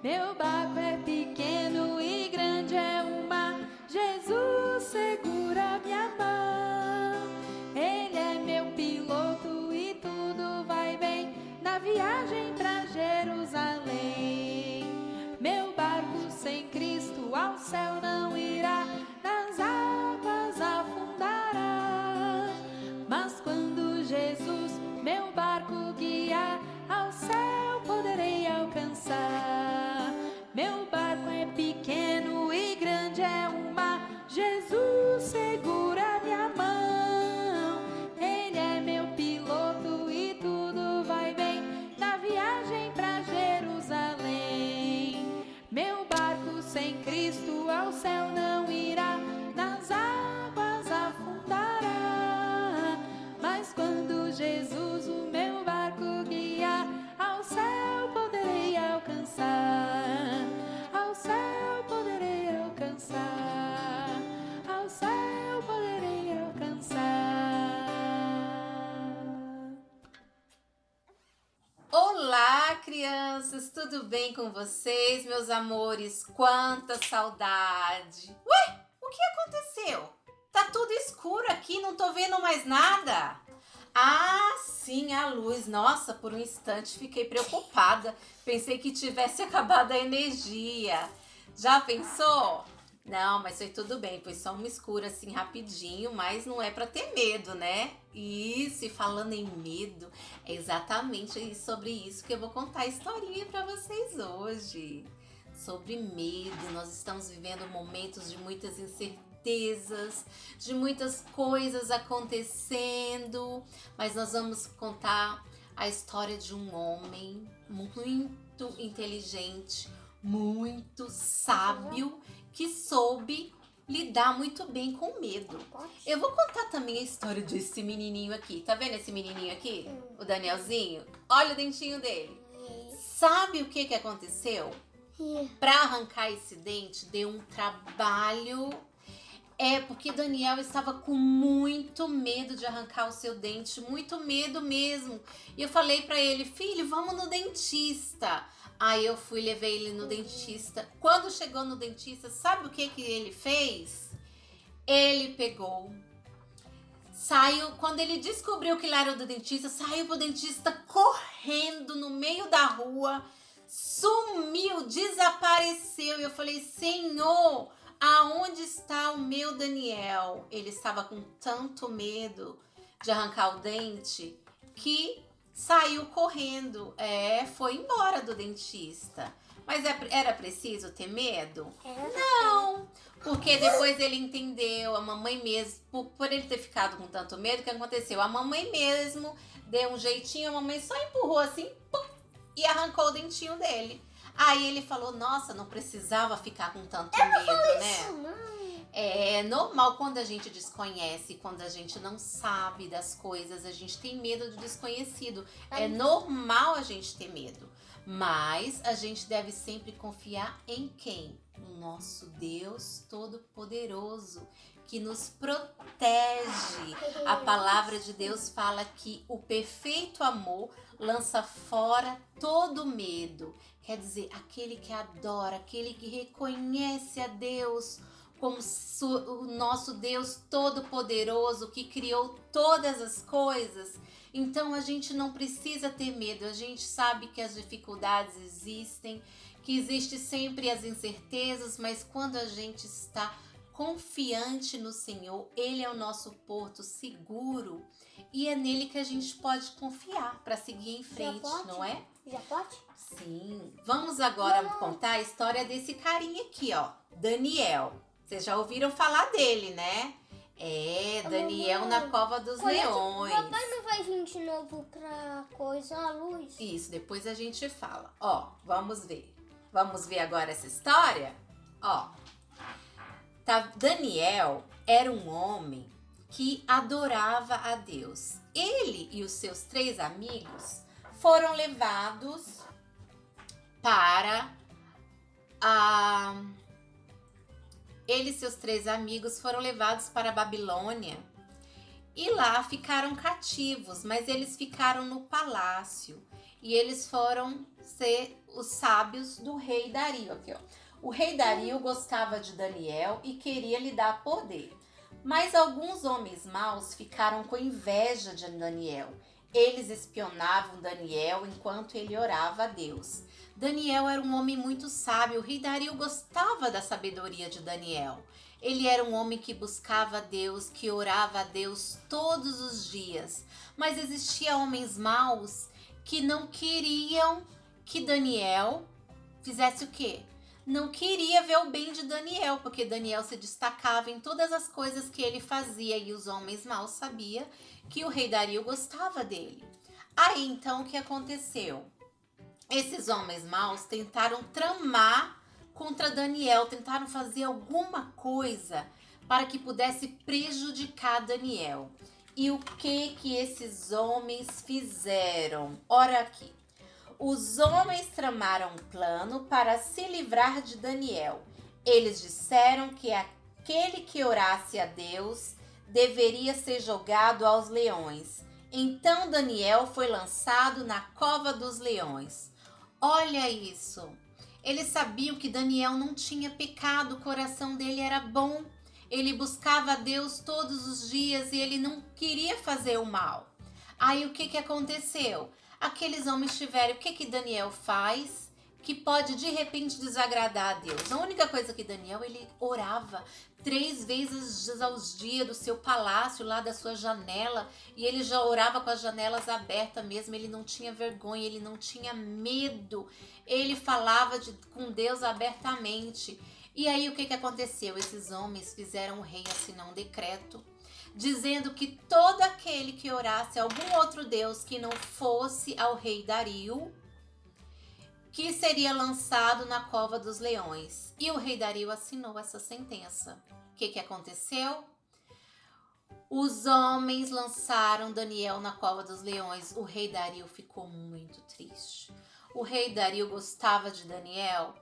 Meu barco é pequeno e grande é o mar. Jesus segura minha mão. Ele é meu piloto e tudo vai bem na viagem pra Jerusalém. Meu barco sem Cristo ao céu não irá, nas águas afundará. Mas quando Jesus meu barco guiar, ao céu poderei alcançar. Meu barco é pequeno e grande é o mar. Jesus segura minha mão. Ele é meu piloto e tudo vai bem na viagem pra Jerusalém. Meu barco sem Cristo ao céu não irá, nas águas afundará. Mas quando Jesus o meu barco guiar, ao céu poderei alcançar. Ao céu poderei alcançar. Ao céu poderei alcançar. Olá, crianças! Tudo bem com vocês, meus amores? Quanta saudade! Ué, o que aconteceu? Tá tudo escuro aqui, não tô vendo mais nada. Ah, sim, a luz. Nossa, por um instante fiquei preocupada. Pensei que tivesse acabado a energia. Já pensou? Não, mas foi tudo bem. Foi só uma escura assim rapidinho, mas não é pra ter medo, né? Isso, e falando em medo, é exatamente sobre isso que eu vou contar a historinha pra vocês hoje. Sobre medo, nós estamos vivendo momentos de muitas incertezas, de muitas coisas acontecendo, mas nós vamos contar a história de um homem muito inteligente, muito sábio, que soube lidar muito bem com medo. Eu vou contar também a história desse menininho aqui. Tá vendo esse menininho aqui? O Danielzinho? Olha o dentinho dele. Sabe o que aconteceu? Para arrancar esse dente deu um trabalho. Porque Daniel estava com muito medo de arrancar o seu dente, muito medo mesmo. E eu falei para ele, filho, vamos no dentista. Aí eu fui, levei ele no dentista. Quando chegou no dentista, sabe o que ele fez? Ele pegou, saiu, quando ele descobriu que ele era do dentista, saiu pro dentista correndo no meio da rua, sumiu, desapareceu. E eu falei, Senhor, aonde está o meu Daniel? Ele estava com tanto medo de arrancar o dente que saiu correndo. Foi embora do dentista. Mas era preciso ter medo? Não, porque depois ele entendeu, a mamãe mesmo, por ele ter ficado com tanto medo, o que aconteceu? A mamãe mesmo deu um jeitinho, a mamãe só empurrou assim, pum, e arrancou o dentinho dele. Aí ele falou, nossa, não precisava ficar com tanto medo, né? Isso, mãe. É normal quando a gente desconhece, quando a gente não sabe das coisas, a gente tem medo do desconhecido. É normal a gente ter medo, mas a gente deve sempre confiar em quem? No nosso Deus Todo-Poderoso, que nos protege. A palavra de Deus fala que o perfeito amor lança fora todo medo. Quer dizer, aquele que adora, aquele que reconhece a Deus como o nosso Deus Todo-Poderoso, que criou todas as coisas. Então a gente não precisa ter medo, a gente sabe que as dificuldades existem, que existe sempre as incertezas, mas quando a gente está confiante no Senhor, Ele é o nosso porto seguro e é nele que a gente pode confiar para seguir em frente, não é? Já pode? Sim. Vamos agora contar a história desse carinha aqui, ó, Daniel. Vocês já ouviram falar dele, né? Daniel na Cova dos Leões. Papai não vai vir de novo pra coisa, a luz? Isso, depois a gente fala. Ó, vamos ver. Vamos ver agora essa história? Ó, Daniel era um homem que adorava a Deus. Ele e os seus 3 amigos foram levados para Ele e seus 3 amigos foram levados para a Babilônia e lá ficaram cativos, mas eles ficaram no palácio. e eles foram ser os sábios do rei Dario. Aqui, ó. O rei Dario gostava de Daniel e queria lhe dar poder. Mas alguns homens maus ficaram com inveja de Daniel. Eles espionavam Daniel enquanto ele orava a Deus. Daniel era um homem muito sábio. O rei Dario gostava da sabedoria de Daniel. Ele era um homem que buscava a Deus, que orava a Deus todos os dias. Mas existiam homens maus que não queriam que Daniel fizesse o quê? Não queria ver o bem de Daniel, porque Daniel se destacava em todas as coisas que ele fazia e os homens maus sabiam que o rei Dario gostava dele. Aí então o que aconteceu? Esses homens maus tentaram tramar contra Daniel, tentaram fazer alguma coisa para que pudesse prejudicar Daniel. E o que esses homens fizeram? Ora aqui. Os homens tramaram um plano para se livrar de Daniel. Eles disseram que aquele que orasse a Deus deveria ser jogado aos leões. Então Daniel foi lançado na cova dos leões. Olha isso! Eles sabiam que Daniel não tinha pecado, o coração dele era bom. Ele buscava a Deus todos os dias e ele não queria fazer o mal. Aí o que aconteceu? Aqueles homens tiveram, o que Daniel faz que pode de repente desagradar a Deus? A única coisa que Daniel, ele orava 3 vezes aos dias do seu palácio, lá da sua janela, e ele já orava com as janelas abertas mesmo, ele não tinha vergonha, ele não tinha medo, ele falava com Deus abertamente. E aí o que aconteceu? Esses homens fizeram o rei assinar um decreto, dizendo que todo aquele que orasse a algum outro Deus que não fosse ao rei Dario, que seria lançado na cova dos leões. E o rei Dario assinou essa sentença. O que aconteceu? Os homens lançaram Daniel na cova dos leões. O rei Dario ficou muito triste. O rei Dario gostava de Daniel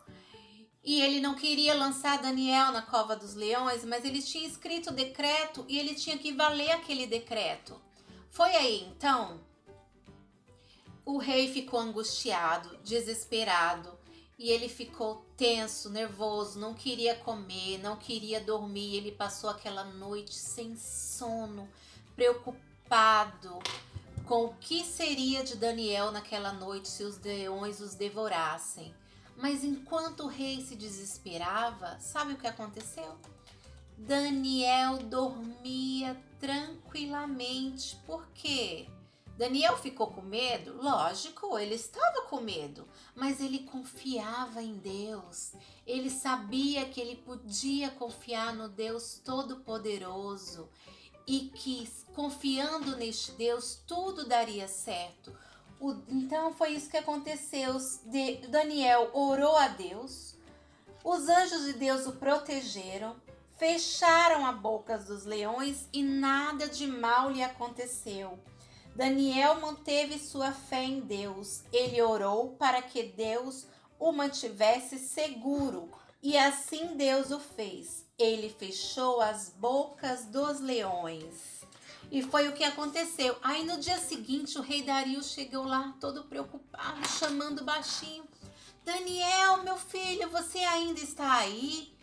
e ele não queria lançar Daniel na cova dos leões, mas ele tinha escrito o decreto e ele tinha que valer aquele decreto. Foi aí então, o rei ficou angustiado, desesperado, e ele ficou tenso, nervoso, não queria comer, não queria dormir. Ele passou aquela noite sem sono, preocupado com o que seria de Daniel naquela noite se os leões os devorassem. Mas enquanto o rei se desesperava, sabe o que aconteceu? Daniel dormia tranquilamente. Por quê? Daniel ficou com medo? Lógico, ele estava com medo, mas ele confiava em Deus. Ele sabia que ele podia confiar no Deus Todo-Poderoso e que, confiando neste Deus, tudo daria certo. Então foi isso que aconteceu. Daniel orou a Deus, os anjos de Deus o protegeram, fecharam a boca dos leões e nada de mal lhe aconteceu. Daniel manteve sua fé em Deus. Ele orou para que Deus o mantivesse seguro e assim Deus o fez. Ele fechou as bocas dos leões. E foi o que aconteceu. Aí no dia seguinte o rei Dario chegou lá todo preocupado, chamando baixinho: Daniel, meu filho, você ainda está aí?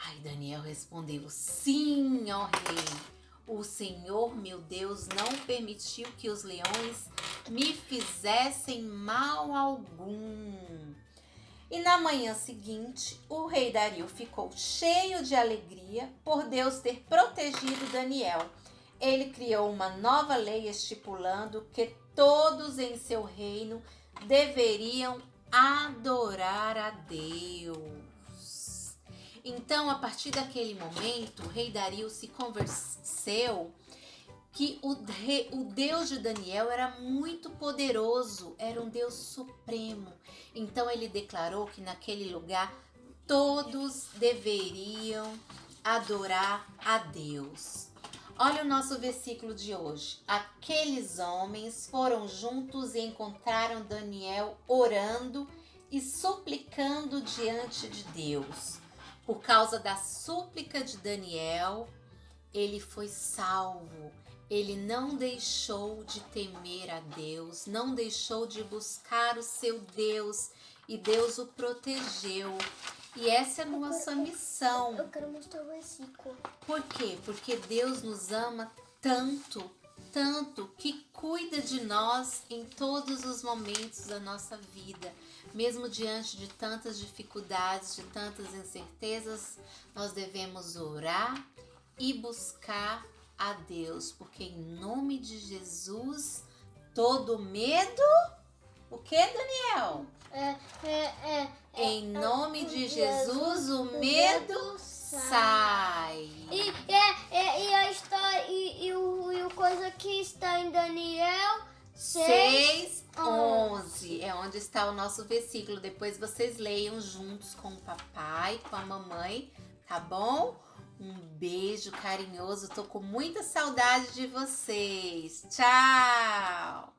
Aí Daniel respondeu: sim, ó rei. O Senhor, meu Deus, não permitiu que os leões me fizessem mal algum. E na manhã seguinte, o rei Dario ficou cheio de alegria por Deus ter protegido Daniel. Ele criou uma nova lei estipulando que todos em seu reino deveriam adorar a Deus. Então, a partir daquele momento, o rei Dario se convenceu que o Deus de Daniel era muito poderoso, era um Deus supremo. Então, ele declarou que naquele lugar todos deveriam adorar a Deus. Olha o nosso versículo de hoje. Aqueles homens foram juntos e encontraram Daniel orando e suplicando diante de Deus. Por causa da súplica de Daniel, ele foi salvo. Ele não deixou de temer a Deus, não deixou de buscar o seu Deus e Deus o protegeu. E essa é a nossa missão. Eu quero mostrar o versículo. Por quê? Porque Deus nos ama tanto, tanto, que cuida de nós em todos os momentos da nossa vida. Mesmo diante de tantas dificuldades, de tantas incertezas, nós devemos orar e buscar a Deus, porque em nome de Jesus, todo medo... O que, Daniel? Em nome de Jesus, o medo sai. E a história e o coisa que está em Daniel 6:11 é onde está o nosso versículo. Depois vocês leiam juntos com o papai, com a mamãe, tá bom? Um beijo carinhoso. Tô com muita saudade de vocês. Tchau!